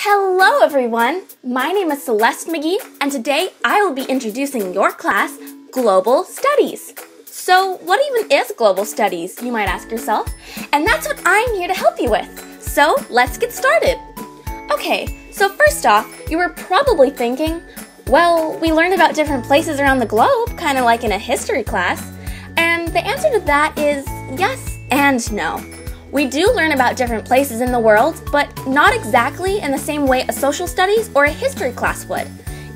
Hello everyone! My name is Celeste McGee, and today I will be introducing your class, Global Studies. So what even is Global Studies, you might ask yourself? And that's what I'm here to help you with. So let's get started. Okay, so first off, you were probably thinking, well, we learned about different places around the globe, kind of like in a history class. And the answer to that is yes and no. We do learn about different places in the world, but not exactly in the same way a social studies or a history class would.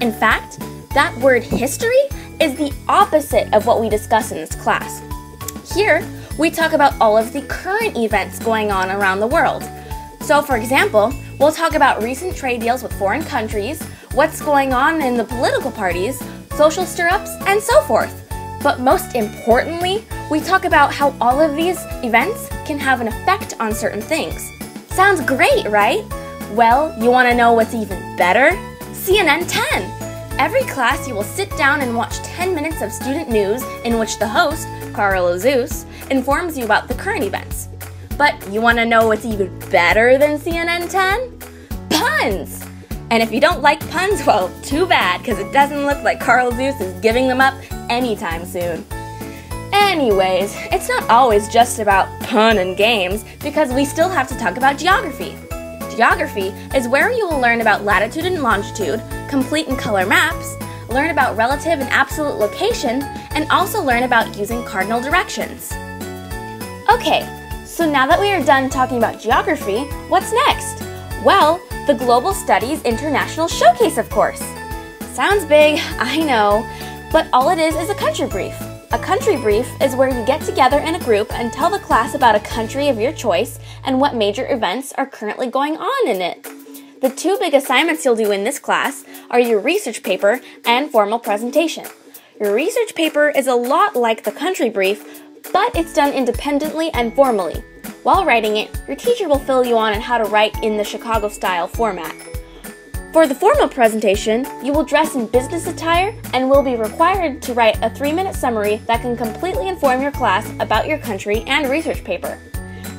In fact, that word history is the opposite of what we discuss in this class. Here, we talk about all of the current events going on around the world. So for example, we'll talk about recent trade deals with foreign countries, what's going on in the political parties, social stir-ups, and so forth. But most importantly, we talk about how all of these events can have an effect on certain things. Sounds great, right? Well, you want to know what's even better? CNN 10! Every class you will sit down and watch 10 minutes of student news in which the host, Carl Azus, informs you about the current events. But you want to know what's even better than CNN 10? Puns! And if you don't like puns, well, too bad, because it doesn't look like Carl Azus is giving them up anytime soon. Anyways, it's not always just about pun and games, because we still have to talk about geography. Geography is where you will learn about latitude and longitude, complete and color maps, learn about relative and absolute location, and also learn about using cardinal directions. Okay, so now that we are done talking about geography, what's next? Well, the Global Studies International Showcase, of course. Sounds big, I know, but all it is a country brief. A country brief is where you get together in a group and tell the class about a country of your choice and what major events are currently going on in it. The two big assignments you'll do in this class are your research paper and formal presentation. Your research paper is a lot like the country brief, but it's done independently and formally. While writing it, your teacher will fill you on how to write in the Chicago-style format. For the formal presentation, you will dress in business attire and will be required to write a 3-minute summary that can completely inform your class about your country and research paper.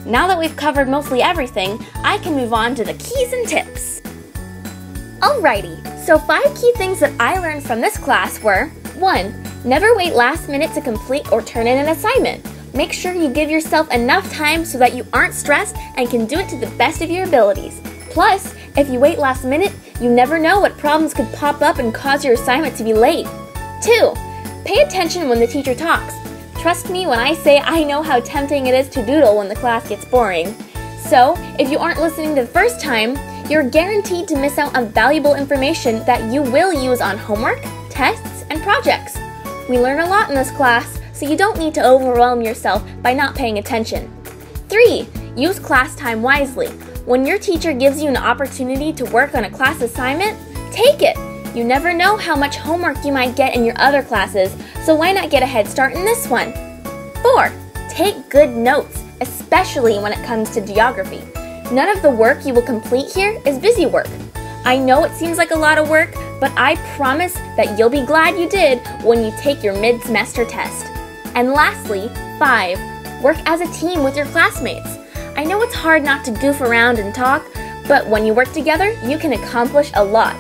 Now that we've covered mostly everything, I can move on to the keys and tips. Alrighty, so 5 key things that I learned from this class were: 1. Never wait last minute to complete or turn in an assignment. Make sure you give yourself enough time so that you aren't stressed and can do it to the best of your abilities. Plus, if you wait last minute, you never know what problems could pop up and cause your assignment to be late. 2. Pay attention when the teacher talks. Trust me when I say I know how tempting it is to doodle when the class gets boring. So, if you aren't listening the first time, you're guaranteed to miss out on valuable information that you will use on homework, tests, and projects. We learn a lot in this class, so you don't need to overwhelm yourself by not paying attention. 3. Use class time wisely. When your teacher gives you an opportunity to work on a class assignment, take it! You never know how much homework you might get in your other classes, so why not get a head start in this one? 4. Take good notes, especially when it comes to geography. None of the work you will complete here is busy work. I know it seems like a lot of work, but I promise that you'll be glad you did when you take your mid-semester test. And lastly, 5. Work as a team with your classmates. I know it's hard not to goof around and talk, but when you work together, you can accomplish a lot.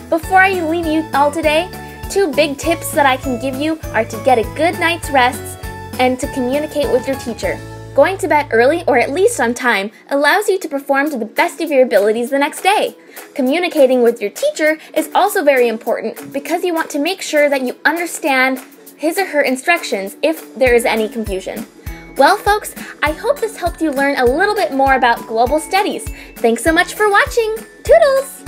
Before I leave you all today, 2 big tips that I can give you are to get a good night's rest and to communicate with your teacher. Going to bed early or at least on time allows you to perform to the best of your abilities the next day. Communicating with your teacher is also very important because you want to make sure that you understand his or her instructions if there is any confusion. Well, folks, I hope this helped you learn a little bit more about global studies. Thanks so much for watching. Toodles!